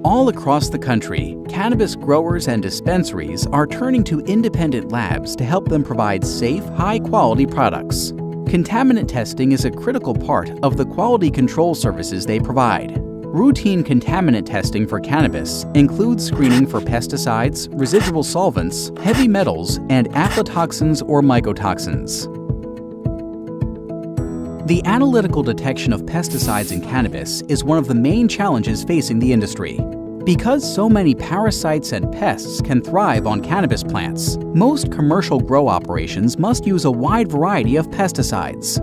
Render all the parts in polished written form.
All across the country, cannabis growers and dispensaries are turning to independent labs to help them provide safe, high-quality products. Contaminant testing is a critical part of the quality control services they provide. Routine contaminant testing for cannabis includes screening for pesticides, residual solvents, heavy metals, and aflatoxins or mycotoxins. The analytical detection of pesticides in cannabis is one of the main challenges facing the industry. Because so many parasites and pests can thrive on cannabis plants, most commercial grow operations must use a wide variety of pesticides.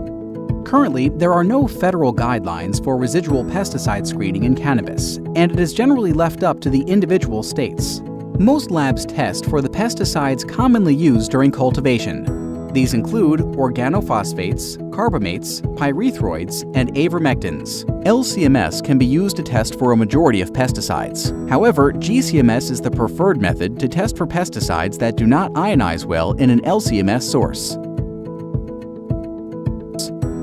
Currently, there are no federal guidelines for residual pesticide screening in cannabis, and it is generally left up to the individual states. Most labs test for the pesticides commonly used during cultivation. These include organophosphates, carbamates, pyrethroids, and avermectins. LCMS can be used to test for a majority of pesticides. However, GCMS is the preferred method to test for pesticides that do not ionize well in an LCMS source.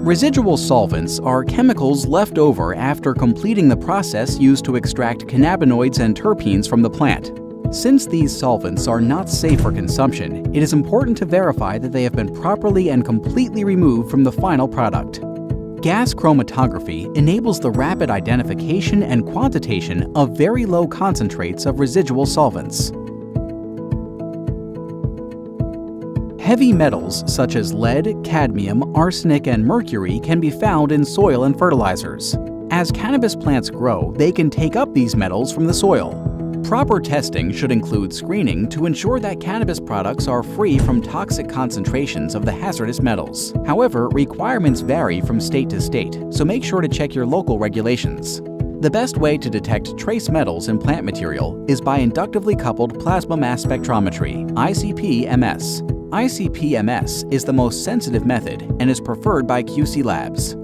Residual solvents are chemicals left over after completing the process used to extract cannabinoids and terpenes from the plant. Since these solvents are not safe for consumption, it is important to verify that they have been properly and completely removed from the final product. Gas chromatography enables the rapid identification and quantitation of very low concentrates of residual solvents. Heavy metals such as lead, cadmium, arsenic, and mercury can be found in soil and fertilizers. As cannabis plants grow, they can take up these metals from the soil. Proper testing should include screening to ensure that cannabis products are free from toxic concentrations of the hazardous metals. However, requirements vary from state to state, so make sure to check your local regulations. The best way to detect trace metals in plant material is by inductively coupled plasma mass spectrometry, ICP-MS. ICP-MS is the most sensitive method and is preferred by QC labs.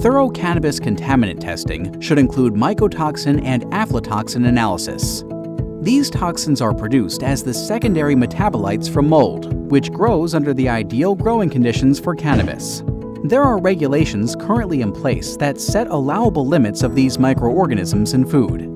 Thorough cannabis contaminant testing should include mycotoxin and aflatoxin analysis. These toxins are produced as the secondary metabolites from mold, which grows under the ideal growing conditions for cannabis. There are regulations currently in place that set allowable limits of these microorganisms in food.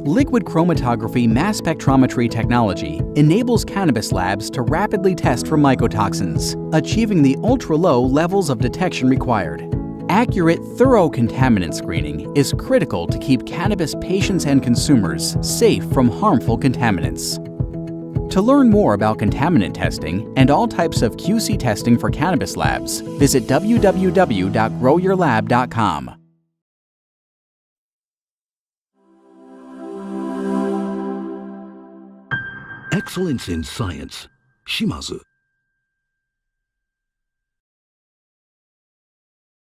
Liquid chromatography mass spectrometry technology enables cannabis labs to rapidly test for mycotoxins, achieving the ultra-low levels of detection required. Accurate, thorough contaminant screening is critical to keep cannabis patients and consumers safe from harmful contaminants. To learn more about contaminant testing and all types of QC testing for cannabis labs, visit www.growyourlab.com. Excellence in science. Shimadzu.